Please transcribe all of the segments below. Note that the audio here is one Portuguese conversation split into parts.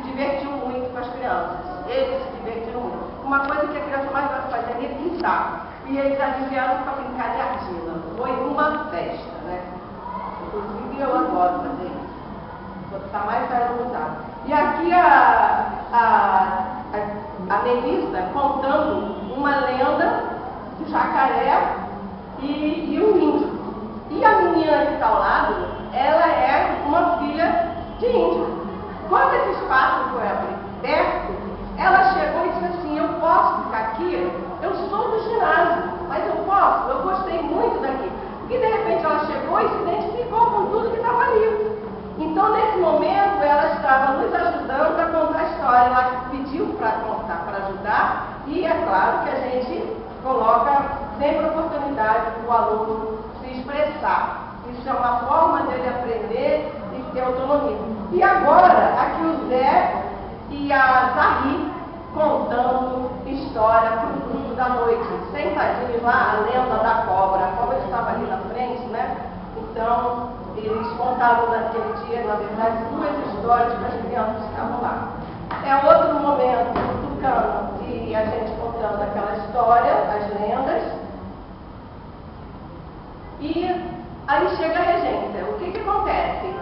divertiu muito com as crianças. Eles se divertiram muito. Uma coisa que a criança mais gosta de fazer é pintar. E eles aliviaram para brincar de argila. Foi uma festa, né? Inclusive eu adoro fazer isso. Vou estar mais tarde no usar. E aqui a Melissa contando uma lenda do jacaré e o índio. E a menina que está ao lado, ela é uma filha de índio. Quando esse espaço foi aberto, ela chegou e disse assim: eu posso ficar aqui? Eu sou do ginásio, mas eu posso? Eu gostei muito daqui. Porque de repente ela chegou e se identificou com tudo que estava ali. Então, nesse momento, ela estava nos ajudando a contar a história. Ela pediu para contar, para ajudar, e é claro que a gente coloca sempre a oportunidade para o aluno se expressar. Isso é uma forma dele aprender e ter autonomia. E agora, aqui o Zé e a Zahri contando história para o grupo da noite. Sentadinhos lá, a lenda da cobra. A cobra estava ali na frente, né? Então, eles contavam naquele dia, na verdade, 2 histórias para as crianças que estavam lá. É outro momento do Tucano e a gente contando aquela história, as lendas. E aí chega a regência. O que acontece?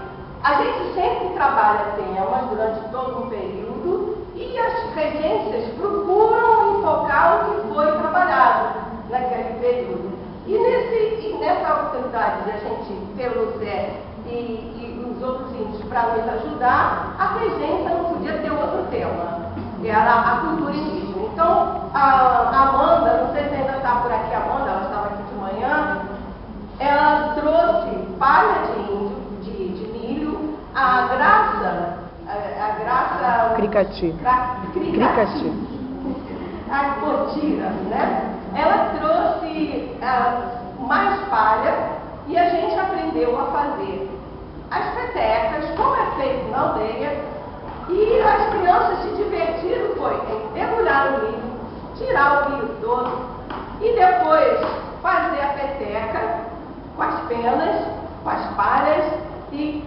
A gente sempre trabalha temas durante todo um período e as regências procuram enfocar o que foi trabalhado naquele período. E nessa oportunidade de a gente ter o Zé e os outros índios para nos ajudar, a regência não podia ter outro tema, que era a cultura indígena. Então, a Amanda, não sei se ainda está por aqui a Amanda, ela estava aqui de manhã, ela trouxe palha de índio, de milho, a Graça... Cricati. A Cotira, né? Ela trouxe mais palha e a gente aprendeu a fazer as petecas, como é feito na aldeia, e as crianças se divertiram em debulhar o milho, tirar o milho todo e depois fazer a peteca com as penas, com as palhas e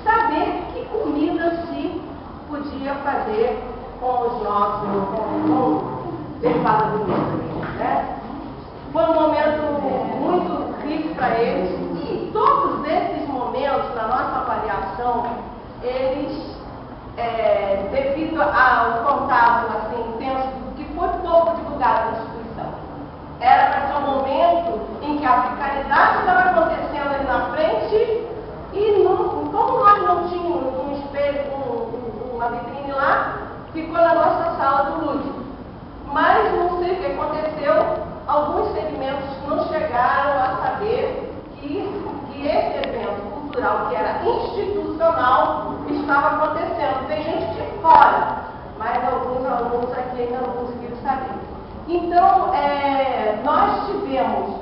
saber que comida se podia fazer com os nossos, com derivada do milho, né? Foi um momento muito rico para eles e todos esses momentos na nossa avaliação, eles, devido ao contato assim, intenso, que foi pouco divulgado na instituição, era para ser um momento em que a africanidade estava acontecendo ali na frente e como nós não tínhamos um espelho, uma vitrine lá, ficou na nossa sala do lúdico. Mas não sei o que aconteceu, alguns segmentos não chegaram a saber que esse evento cultural, que era institucional, estava acontecendo. Tem gente de fora, mas alguns alunos aqui ainda não conseguiram saber. Então, nós tivemos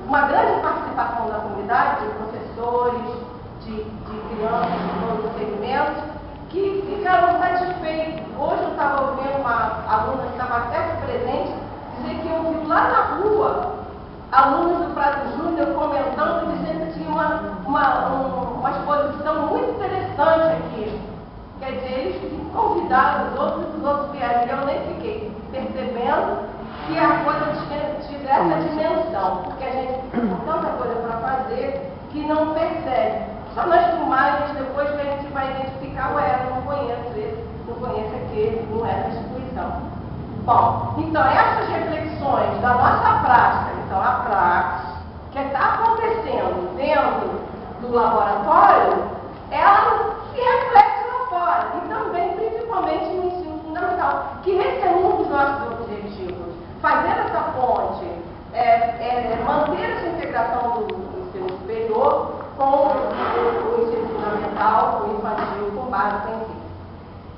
uma grande participação da comunidade, de professores, de crianças de todos os segmentos, que ficaram satisfeitos. Hoje eu estava ouvindo uma aluna que estava até presente dizer que ouviu lá na rua alunos do Prado Júnior comentando, dizendo que tinha uma exposição muito interessante aqui. Quer dizer, eles convidaram os outros vieram. Eu nem fiquei percebendo que a coisa tivesse essa dimensão, porque a gente tem tanta coisa para fazer que não percebe. Só nas filmagens, depois que a gente vai identificar, eu não conheço esse, não conheço aquele, não é da instituição. Bom, então essas reflexões da nossa prática, então a praxis, que está acontecendo dentro do laboratório, ela se reflete lá fora, e também, principalmente no ensino fundamental, que esse é um dos nossos objetivos. Fazer essa ponte, manter essa integração do ensino superior com o ensino fundamental, o infantil, com base científica.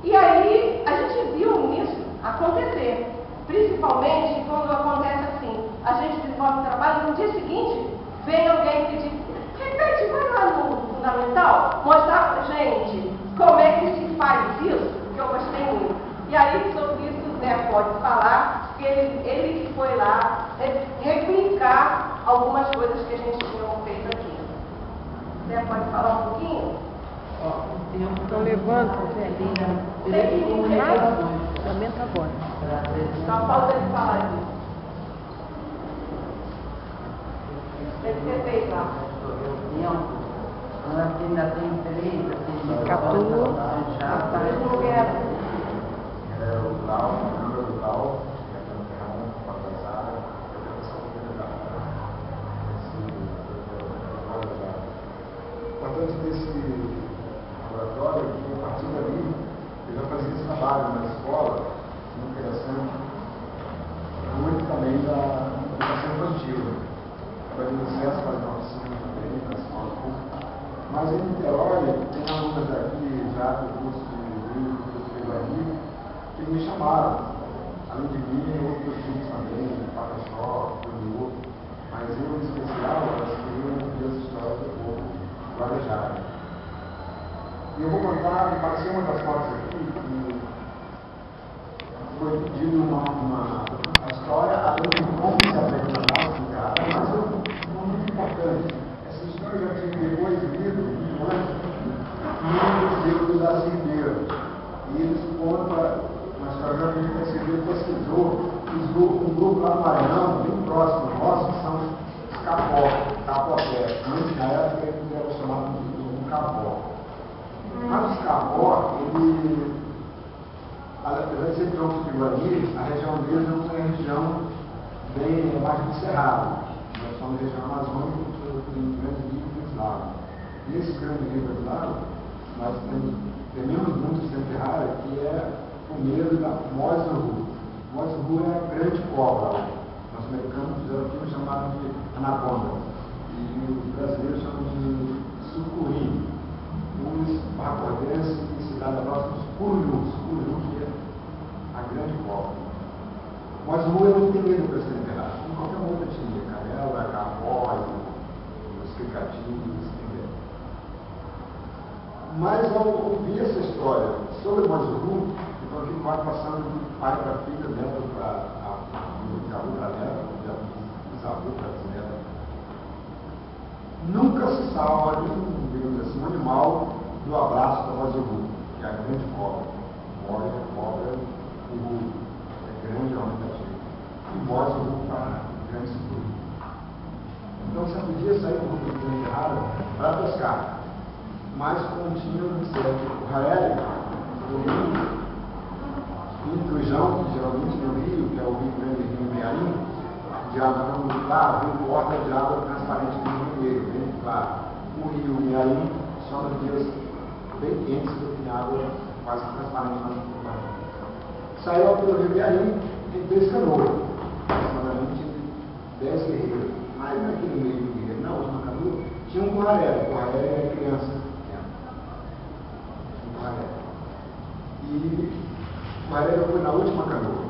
E aí, a gente viu isso acontecer, principalmente quando acontece assim, a gente desenvolve o trabalho e no dia seguinte vem alguém que diz: repete, vai lá no fundamental, mostrar pra gente como é que se faz isso, que eu gostei muito. E aí, sobre isso, o Zé pode falar, que ele que foi lá replicar algumas coisas que a gente tinha feito aqui. Zé pode falar um pouquinho? Então levanta, velhinha. Lamenta agora. Só falta ele falar disso. Deve ter feito lá. Ainda tem 3, assim, Catua. Eles não vieram. É o Lau, o número do Lau, que é a Ferramenta para atrasar, a educação comunitária. Importante desse laboratório é que, a partir dali, eu já fazia esse trabalho na escola, interessante, muito também da educação infantil. Trabalhei no SESC, fazendo uma oficina também, na escola pública. Mas em Niterói, tem alunos aqui já do curso de livro, do curso de livraria, que me chamaram, além de mim, outros filhos também, Pataxó, Júnior, mas eu, em especial, elas queriam ouvir as histórias do povo guarejado. E eu vou contar, me pareceu uma das fotos aqui, que foi pedido a história, além de como se apresentar, mas é muito importante. Essa história eu já tive depois lido, muito antes, no Museu das Ribeiras. E eles contam uma história que a gente percebeu, pesquisou, um grupo lá no Maranhão, bem próximo nosso, que são os Capopé. Antes, na época, eles eram chamados de Capó. Mas os Capó, apesar de ser troncos de guarani, a região deles não é uma região bem mais do cerrado. Nós somos região amazônica, tem grandes ricos lagos. E esses grandes ricos lagos, nós tememos muito sempre rara, que é o medo da Moisuru. Moisuru é a grande cobra. Os americanos fizeram aquilo chamado de anaconda. E os brasileiros chamam de sucuri. Os barracordenses e cidade próxima, os cururus, que é a grande cobra. Moisuru é muito temido para ser enterrado. Em qualquer outra etnia, canela, caracói, os cricatinhos, entendeu? Mas ao ouvir essa história sobre Moisuru, então aqui vai passando de pai para filha, neto para bisavô para neto, bisavô para bisneto. Nunca se salva um animal do abraço da Moisuru, que é a grande cobra. Cobra, é grande, aumentativo. E Moisuru para grande sucuri. Então você podia sair com um grupo de enterrada para pescar. Mas continha um certo Raeli, do Rio, e do Jão, que geralmente no Rio, que é o Rio Grande e Rio Mearim, de água muito clara, vem porta de água transparente do Rio Negro, bem claro. O Rio Mearim só nos dias bem quentes do que água quase transparente lá no Rio. Saiu pelo Rio Mearim em 3 canoas, aproximadamente 10 guerreiros. Mas naquele meio de guerreiro, na última canoa, tinha um Raeli. O Raeli era criança. E o Raeli foi na última canoa.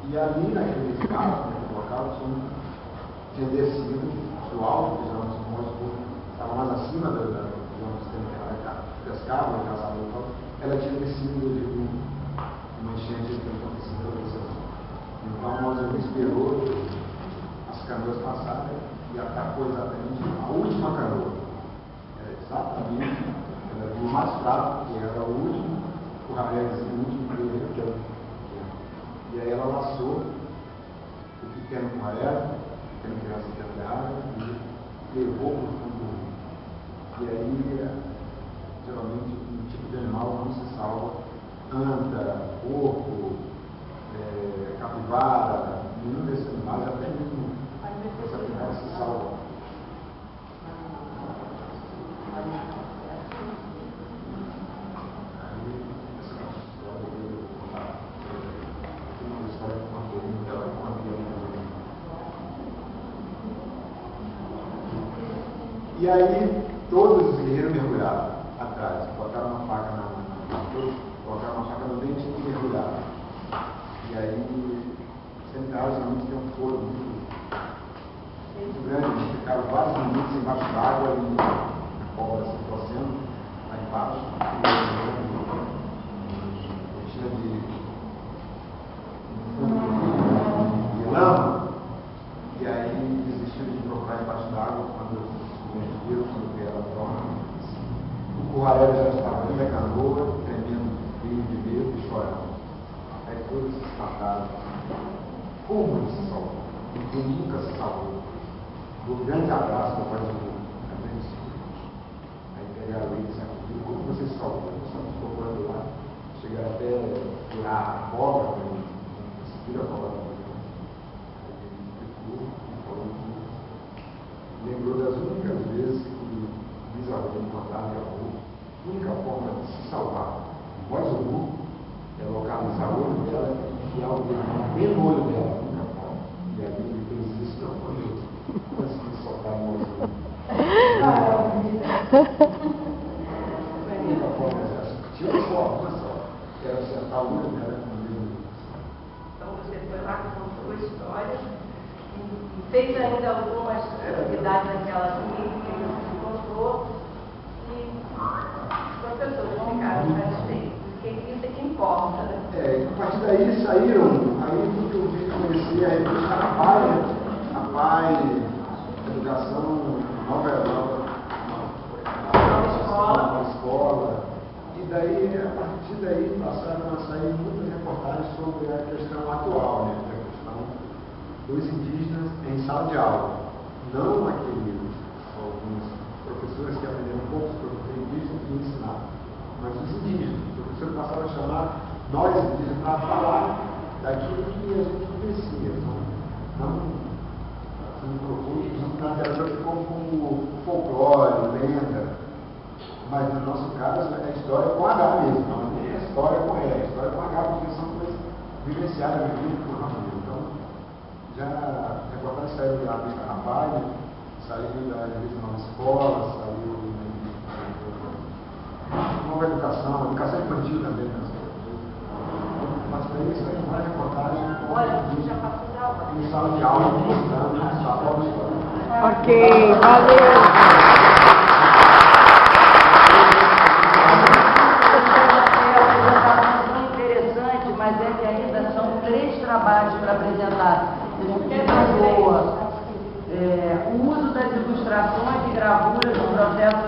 E ali naquele espaço, naquele local, tinha descido do alto, digamos, o monstro estava mais acima do sistema que ela pescava, ela tinha descido de uma enchente que tinha acontecido na decisão. Então o Moisés esperou as canoas passarem e atacou exatamente a última canoa. Exatamente, ela viu mais fraco, que era o último, o Raelizinho, o último guerreiro que era o pequeno. E aí ela laçou o pequeno com a ela, a pequena criança dentro da água, e levou para o fundo do rio. E aí, geralmente, um tipo de animal não se salva. Anta, porco, capivara, nenhum desses animais, até mesmo essa capivara se salva. E aí, todos os guerreiros mergulharam atrás, botaram uma faca no dente e mergulharam. E aí, sentaram, realmente tem um foro muito grande, ficaram vários minutos embaixo d'água e a cobra se torcendo lá embaixo, cheia de lama. E aí, desistiram de procurar embaixo d'água quando viram quando vieram a prova. se mataram. Como ele se salvou? Ele nunca se salvou. Um grande abraço para o pai do mundo. Aí pegaram ele e disseram, como você se salvou? Só ficou procurando lá. Chegaram até tirar a cobra, não conseguiram a cobra. Aí ele ficou e falou que lembrou das únicas vezes que o bisavô contava e avô. A única forma de se salvar após o burro é localizar o olho dela e enfiar o dedo bem no olho dela, a única forma. E a Bíblia fez isso, não foi eu. Consegui soltar o olho. A única forma é essa. Tinha uma só, que era acertar o olho dela com o dedo. Então você foi lá, contou a história e fez ainda algumas atividades daquela clínica que você contou e as pessoas ficaram satisfeitas. Porque isso é que importa, né? A partir daí saíram, aí tudo eu vi conhecer a revista a PAI, Educação, nova escola. E daí, a partir daí, passaram a sair muitas reportagens sobre a questão atual, né? A questão dos indígenas em sala de aula. Não alguns professores que aprenderam um pouco sobre os indígenas e ensinaram, mas os indígenas. Os professores passaram a chamar nós indígenas para falar daquilo que a gente conhecia. Não na verdade como folclore, lenda, mas no nosso caso é a história com H mesmo, não é a história com E, a história com H, porque são coisas vivenciadas vividas por nós mesmos. Então, já a reportagem saiu da revista Rapaz, saiu da revista Nova Escola, saiu da Nova Educação infantil também, né? Mas daí isso aí uma reportagem em sala de aula, mostrando a sala de aula. Ok, valeu. Interessante, mas é que ainda são 3 trabalhos para apresentar. O uso das ilustrações e gravuras no processo